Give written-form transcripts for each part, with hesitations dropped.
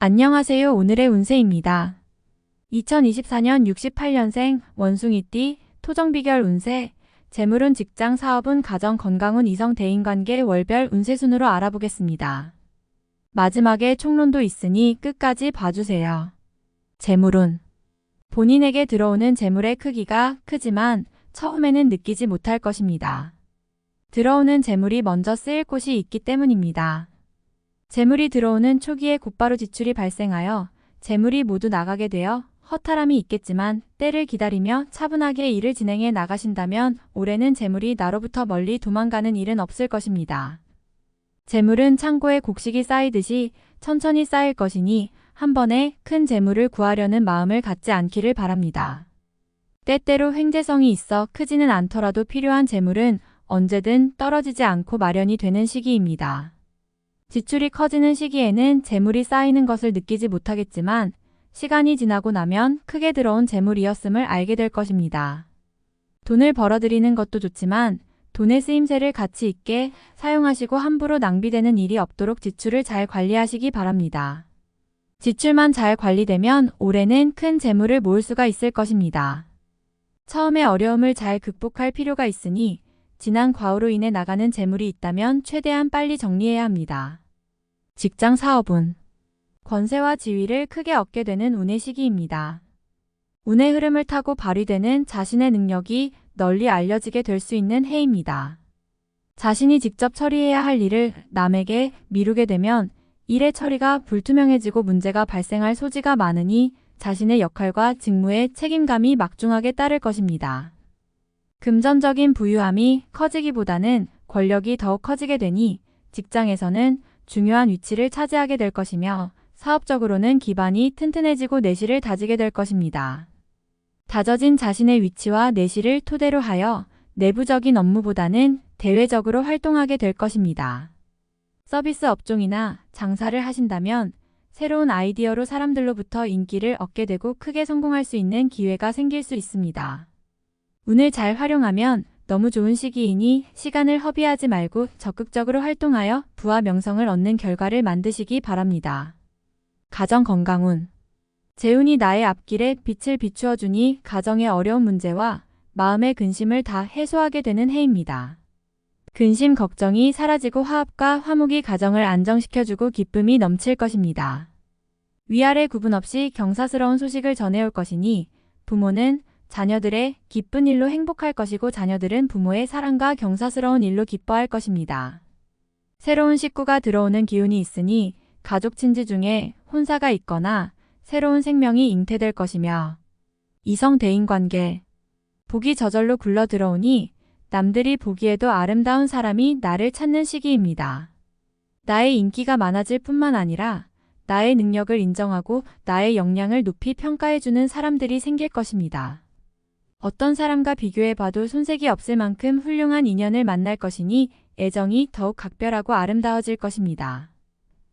안녕하세요. 오늘의 운세입니다. 2024년 68년생 원숭이띠 토정비결 운세, 재물운, 직장, 사업운, 가정, 건강운, 이성, 대인관계, 월별 운세 순으로 알아보겠습니다. 마지막에 총론도 있으니 끝까지 봐주세요. 재물운. 본인에게 들어오는 재물의 크기가 크지만 처음에는 느끼지 못할 것입니다. 들어오는 재물이 먼저 쓰일 곳이 있기 때문입니다. 재물이 들어오는 초기에 곧바로 지출이 발생하여 재물이 모두 나가게 되어 허탈함이 있겠지만 때를 기다리며 차분하게 일을 진행해 나가신다면 올해는 재물이 나로부터 멀리 도망가는 일은 없을 것입니다. 재물은 창고에 곡식이 쌓이듯이 천천히 쌓일 것이니 한 번에 큰 재물을 구하려는 마음을 갖지 않기를 바랍니다. 때때로 횡재성이 있어 크지는 않더라도 필요한 재물은 언제든 떨어지지 않고 마련이 되는 시기입니다. 지출이 커지는 시기에는 재물이 쌓이는 것을 느끼지 못하겠지만 시간이 지나고 나면 크게 들어온 재물이었음을 알게 될 것입니다. 돈을 벌어들이는 것도 좋지만 돈의 쓰임새를 가치 있게 사용하시고 함부로 낭비되는 일이 없도록 지출을 잘 관리하시기 바랍니다. 지출만 잘 관리되면 올해는 큰 재물을 모을 수가 있을 것입니다. 처음에 어려움을 잘 극복할 필요가 있으니 지난 과오로 인해 나가는 재물이 있다면 최대한 빨리 정리해야 합니다. 직장, 사업운. 권세와 지위를 크게 얻게 되는 운의 시기입니다. 운의 흐름을 타고 발휘되는 자신의 능력이 널리 알려지게 될 수 있는 해입니다. 자신이 직접 처리해야 할 일을 남에게 미루게 되면 일의 처리가 불투명해지고 문제가 발생할 소지가 많으니 자신의 역할과 직무에 책임감이 막중하게 따를 것입니다. 금전적인 부유함이 커지기보다는 권력이 더욱 커지게 되니 직장에서는 중요한 위치를 차지하게 될 것이며 사업적으로는 기반이 튼튼해지고 내실을 다지게 될 것입니다. 다져진 자신의 위치와 내실을 토대로 하여 내부적인 업무보다는 대외적으로 활동하게 될 것입니다. 서비스 업종이나 장사를 하신다면 새로운 아이디어로 사람들로부터 인기를 얻게 되고 크게 성공할 수 있는 기회가 생길 수 있습니다. 운을 잘 활용하면 너무 좋은 시기이니 시간을 허비하지 말고 적극적으로 활동하여 부와 명성을 얻는 결과를 만드시기 바랍니다. 가정, 건강운. 재운이 나의 앞길에 빛을 비추어 주니 가정의 어려운 문제와 마음의 근심을 다 해소하게 되는 해입니다. 근심, 걱정이 사라지고 화합과 화목이 가정을 안정시켜주고 기쁨이 넘칠 것입니다. 위아래 구분 없이 경사스러운 소식을 전해올 것이니 부모는 자녀들의 기쁜 일로 행복할 것이고 자녀들은 부모의 사랑과 경사스러운 일로 기뻐할 것입니다. 새로운 식구가 들어오는 기운이 있으니 가족 친지 중에 혼사가 있거나 새로운 생명이 잉태될 것이며 이성, 대인관계. 복이 저절로 굴러 들어오니 남들이 보기에도 아름다운 사람이 나를 찾는 시기입니다. 나의 인기가 많아질 뿐만 아니라 나의 능력을 인정하고 나의 역량을 높이 평가해주는 사람들이 생길 것입니다. 어떤 사람과 비교해봐도 손색이 없을 만큼 훌륭한 인연을 만날 것이니 애정이 더욱 각별하고 아름다워질 것입니다.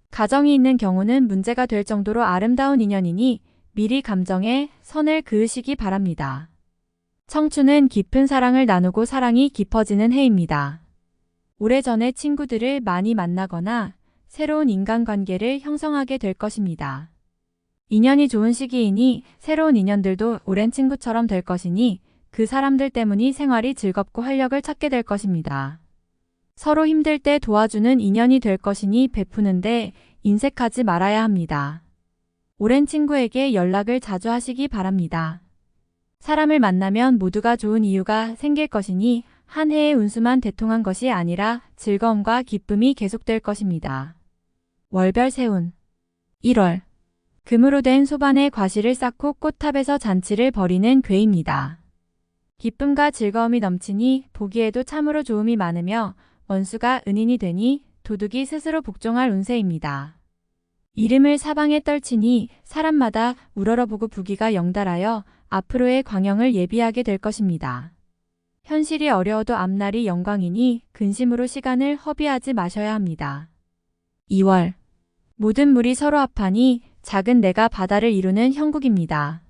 가정이 있는 경우는 문제가 될 정도로 아름다운 인연이니 미리 감정에 선을 그으시기 바랍니다. 청춘은 깊은 사랑을 나누고 사랑이 깊어지는 해입니다. 오래전에 친구들을 많이 만나거나 새로운 인간관계를 형성하게 될 것입니다. 인연이 좋은 시기이니 새로운 인연들도 오랜 친구처럼 될 것이니 그 사람들 때문이 생활이 즐겁고 활력을 찾게 될 것입니다. 서로 힘들 때 도와주는 인연이 될 것이니 베푸는데 인색하지 말아야 합니다. 오랜 친구에게 연락을 자주 하시기 바랍니다. 사람을 만나면 모두가 좋은 이유가 생길 것이니 한 해의 운수만 대통한 것이 아니라 즐거움과 기쁨이 계속될 것입니다. 월별 세운. 1월. 금으로 된 소반에 과실을 쌓고 꽃탑에서 잔치를 벌이는 괴입니다. 기쁨과 즐거움이 넘치니 보기에도 참으로 좋음이 많으며 원수가 은인이 되니 도둑이 스스로 복종할 운세입니다. 이름을 사방에 떨치니 사람마다 우러러보고 부귀가 영달하여 앞으로의 광영을 예비하게 될 것입니다. 현실이 어려워도 앞날이 영광이니 근심으로 시간을 허비하지 마셔야 합니다. 2월. 모든 물이 서로 합하니 작은 내가 바다를 이루는 형국입니다.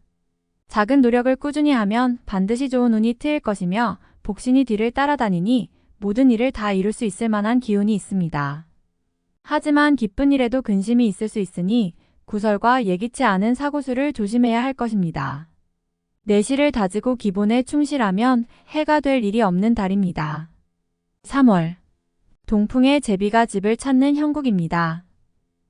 작은 노력을 꾸준히 하면 반드시 좋은 운이 트일 것이며 복신이 뒤를 따라다니니 모든 일을 다 이룰 수 있을 만한 기운이 있습니다. 하지만 기쁜 일에도 근심이 있을 수 있으니 구설과 예기치 않은 사고수를 조심해야 할 것입니다. 내실을 다지고 기본에 충실하면 해가 될 일이 없는 달입니다. 3월. 동풍의 제비가 집을 찾는 형국입니다.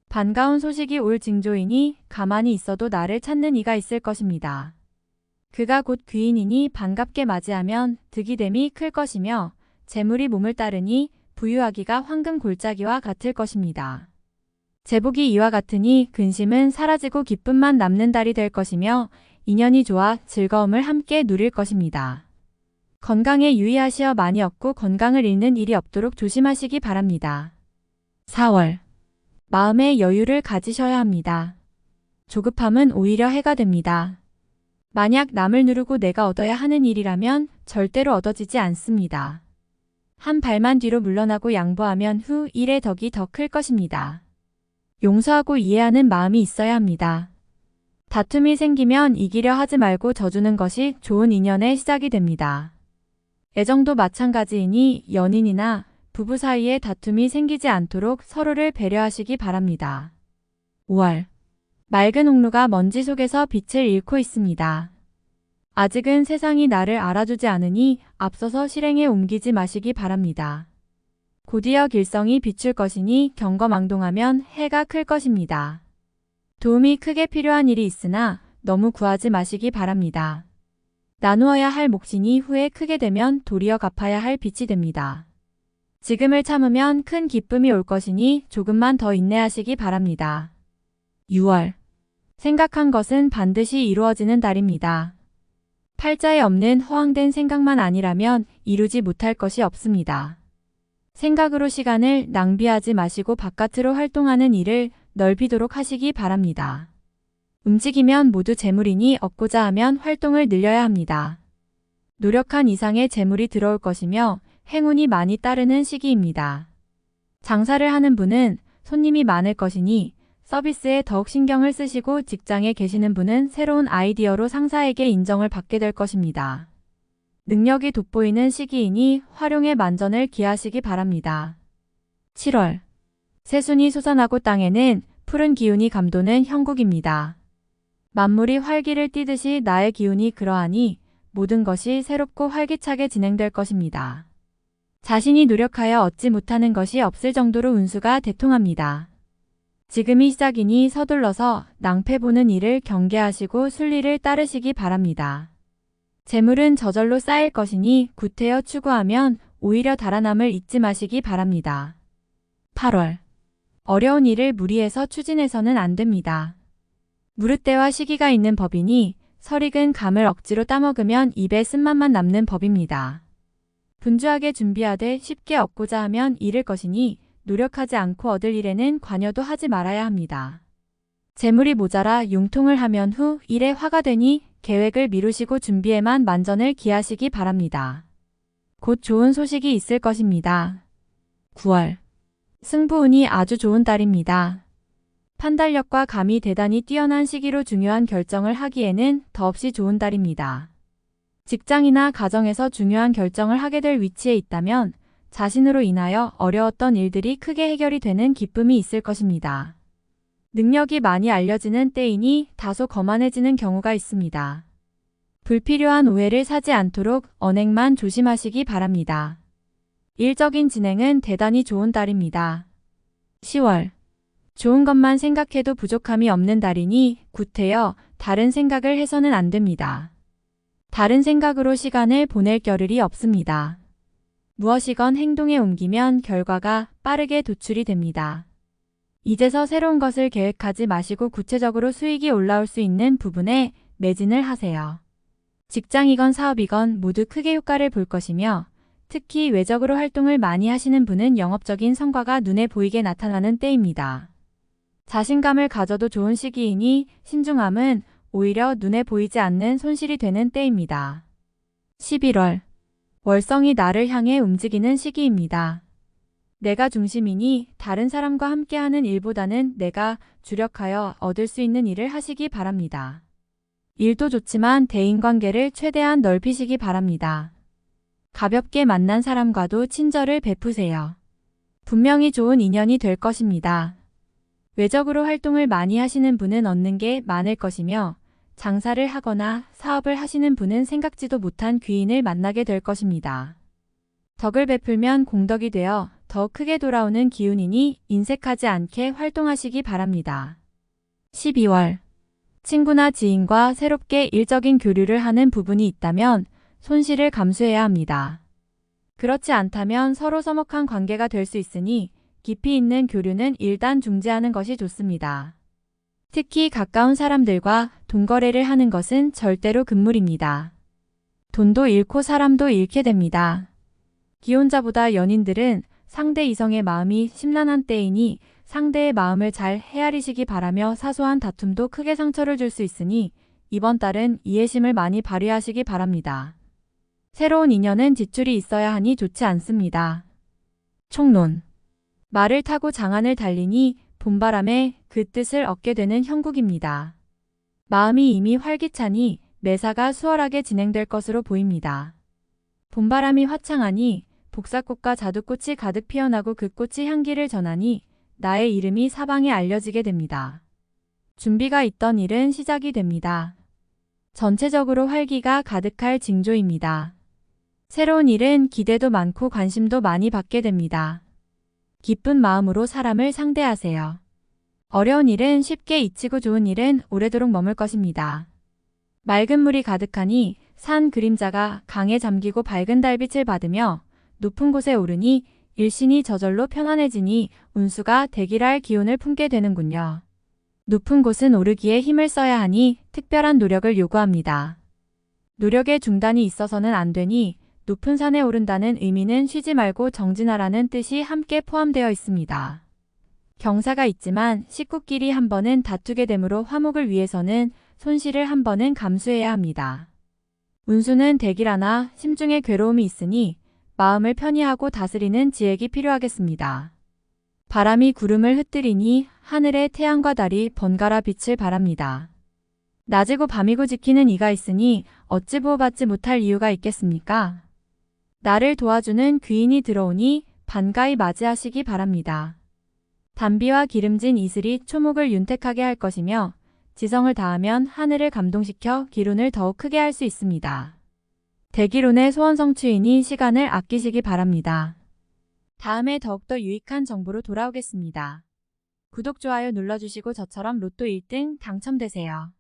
반가운 소식이 올 징조이니 가만히 있어도 나를 찾는 이가 있을 것입니다. 그가 곧 귀인이니 반갑게 맞이하면 득이됨이 클 것이며 재물이 몸을 따르니 부유하기가 황금 골짜기와 같을 것입니다. 제복이 이와 같으니 근심은 사라지고 기쁨만 남는 달이 될 것이며 인연이 좋아 즐거움을 함께 누릴 것입니다. 건강에 유의하시어 많이 얻고 건강을 잃는 일이 없도록 조심하시기 바랍니다. 4월. 마음의 여유를 가지셔야 합니다. 조급함은 오히려 해가 됩니다. 만약 남을 누르고 내가 얻어야 하는 일이라면 절대로 얻어지지 않습니다. 한 발만 뒤로 물러나고 양보하면 후 일의 덕이 더 클 것입니다. 용서하고 이해하는 마음이 있어야 합니다. 다툼이 생기면 이기려 하지 말고 져주는 것이 좋은 인연의 시작이 됩니다. 애정도 마찬가지이니 연인이나 부부 사이에 다툼이 생기지 않도록 서로를 배려하시기 바랍니다. 5월. 맑은 옥루가 먼지 속에서 빛을 잃고 있습니다. 아직은 세상이 나를 알아주지 않으니 앞서서 실행에 옮기지 마시기 바랍니다. 곧이어 길성이 비출 것이니 경거망동하면 해가 클 것입니다. 도움이 크게 필요한 일이 있으나 너무 구하지 마시기 바랍니다. 나누어야 할 몫이니 후에 크게 되면 도리어 갚아야 할 빚이 됩니다. 지금을 참으면 큰 기쁨이 올 것이니 조금만 더 인내하시기 바랍니다. 6월. 생각한 것은 반드시 이루어지는 달입니다. 팔자에 없는 허황된 생각만 아니라면 이루지 못할 것이 없습니다. 생각으로 시간을 낭비하지 마시고 바깥으로 활동하는 일을 넓히도록 하시기 바랍니다. 움직이면 모두 재물이니 얻고자 하면 활동을 늘려야 합니다. 노력한 이상의 재물이 들어올 것이며 행운이 많이 따르는 시기입니다. 장사를 하는 분은 손님이 많을 것이니 서비스에 더욱 신경을 쓰시고 직장에 계시는 분은 새로운 아이디어로 상사에게 인정을 받게 될 것입니다. 능력이 돋보이는 시기이니 활용에 만전을 기하시기 바랍니다. 7월. 새순이 솟아나고 땅에는 푸른 기운이 감도는 형국입니다. 만물이 활기를 띠듯이 나의 기운이 그러하니 모든 것이 새롭고 활기차게 진행될 것입니다. 자신이 노력하여 얻지 못하는 것이 없을 정도로 운수가 대통합니다. 지금이 시작이니 서둘러서 낭패 보는 일을 경계하시고 순리를 따르시기 바랍니다. 재물은 저절로 쌓일 것이니 구태여 추구하면 오히려 달아남을 잊지 마시기 바랍니다. 8월. 어려운 일을 무리해서 추진해서는 안 됩니다. 무릇대와 시기가 있는 법이니 설익은 감을 억지로 따먹으면 입에 쓴맛만 남는 법입니다. 분주하게 준비하되 쉽게 얻고자 하면 잃을 것이니 노력하지 않고 얻을 일에는 관여도 하지 말아야 합니다. 재물이 모자라 융통을 하면 후 일에 화가 되니 계획을 미루시고 준비에만 만전을 기하시기 바랍니다. 곧 좋은 소식이 있을 것입니다. 9월. 승부운이 아주 좋은 달입니다. 판단력과 감이 대단히 뛰어난 시기로 중요한 결정을 하기에는 더없이 좋은 달입니다. 직장이나 가정에서 중요한 결정을 하게 될 위치에 있다면 자신으로 인하여 어려웠던 일들이 크게 해결이 되는 기쁨이 있을 것입니다. 능력이 많이 알려지는 때이니 다소 거만해지는 경우가 있습니다. 불필요한 오해를 사지 않도록 언행만 조심하시기 바랍니다. 일적인 진행은 대단히 좋은 달입니다. 10월. 좋은 것만 생각해도 부족함이 없는 달이니 구태여 다른 생각을 해서는 안 됩니다. 다른 생각으로 시간을 보낼 겨를이 없습니다. 무엇이건 행동에 옮기면 결과가 빠르게 도출이 됩니다. 이제서 새로운 것을 계획하지 마시고 구체적으로 수익이 올라올 수 있는 부분에 매진을 하세요. 직장이건 사업이건 모두 크게 효과를 볼 것이며 특히 외적으로 활동을 많이 하시는 분은 영업적인 성과가 눈에 보이게 나타나는 때입니다. 자신감을 가져도 좋은 시기이니 신중함은 오히려 눈에 보이지 않는 손실이 되는 때입니다. 11월. 월성이 나를 향해 움직이는 시기입니다. 내가 중심이니 다른 사람과 함께하는 일보다는 내가 주력하여 얻을 수 있는 일을 하시기 바랍니다. 일도 좋지만 대인관계를 최대한 넓히시기 바랍니다. 가볍게 만난 사람과도 친절을 베푸세요. 분명히 좋은 인연이 될 것입니다. 외적으로 활동을 많이 하시는 분은 얻는 게 많을 것이며 장사를 하거나 사업을 하시는 분은 생각지도 못한 귀인을 만나게 될 것입니다. 덕을 베풀면 공덕이 되어 더 크게 돌아오는 기운이니 인색하지 않게 활동하시기 바랍니다. 12월 친구나 지인과 새롭게 일적인 교류를 하는 부분이 있다면 손실을 감수해야 합니다. 그렇지 않다면 서로 서먹한 관계가 될 수 있으니 깊이 있는 교류는 일단 중지하는 것이 좋습니다. 특히 가까운 사람들과 돈거래를 하는 것은 절대로 금물입니다. 돈도 잃고 사람도 잃게 됩니다. 기혼자보다 연인들은 상대 이성의 마음이 심란한 때이니 상대의 마음을 잘 헤아리시기 바라며 사소한 다툼도 크게 상처를 줄 수 있으니 이번 달은 이해심을 많이 발휘하시기 바랍니다. 새로운 인연은 지출이 있어야 하니 좋지 않습니다. 총론. 말을 타고 장안을 달리니 봄바람에 그 뜻을 얻게 되는 형국입니다. 마음이 이미 활기차니 매사가 수월하게 진행될 것으로 보입니다. 봄바람이 화창하니 복사꽃과 자두꽃이 가득 피어나고 그 꽃이 향기를 전하니 나의 이름이 사방에 알려지게 됩니다. 준비가 있던 일은 시작이 됩니다. 전체적으로 활기가 가득할 징조입니다. 새로운 일은 기대도 많고 관심도 많이 받게 됩니다. 기쁜 마음으로 사람을 상대하세요. 어려운 일은 쉽게 잊히고 좋은 일은 오래도록 머물 것입니다. 맑은 물이 가득하니 산 그림자가 강에 잠기고 밝은 달빛을 받으며 높은 곳에 오르니 일신이 저절로 편안해지니 운수가 대기할 기운을 품게 되는군요. 높은 곳은 오르기에 힘을 써야 하니 특별한 노력을 요구합니다. 노력에 중단이 있어서는 안 되니 높은 산에 오른다는 의미는 쉬지 말고 정진하라는 뜻이 함께 포함되어 있습니다. 경사가 있지만 식구끼리 한 번은 다투게 되므로 화목을 위해서는 손실을 한 번은 감수해야 합니다. 운수는 대기라나 심중에 괴로움이 있으니 마음을 편히 하고 다스리는 지혜가 필요하겠습니다. 바람이 구름을 흩뜨리니 하늘에 태양과 달이 번갈아 빛을 바랍니다. 낮이고 밤이고 지키는 이가 있으니 어찌 보호받지 못할 이유가 있겠습니까? 나를 도와주는 귀인이 들어오니 반가이 맞이하시기 바랍니다. 단비와 기름진 이슬이 초목을 윤택하게 할 것이며 지성을 다하면 하늘을 감동시켜 기운을 더욱 크게 할 수 있습니다. 대기론의 소원 성취이니 시간을 아끼시기 바랍니다. 다음에 더욱더 유익한 정보로 돌아오겠습니다. 구독, 좋아요 눌러주시고 저처럼 로또 1등 당첨되세요.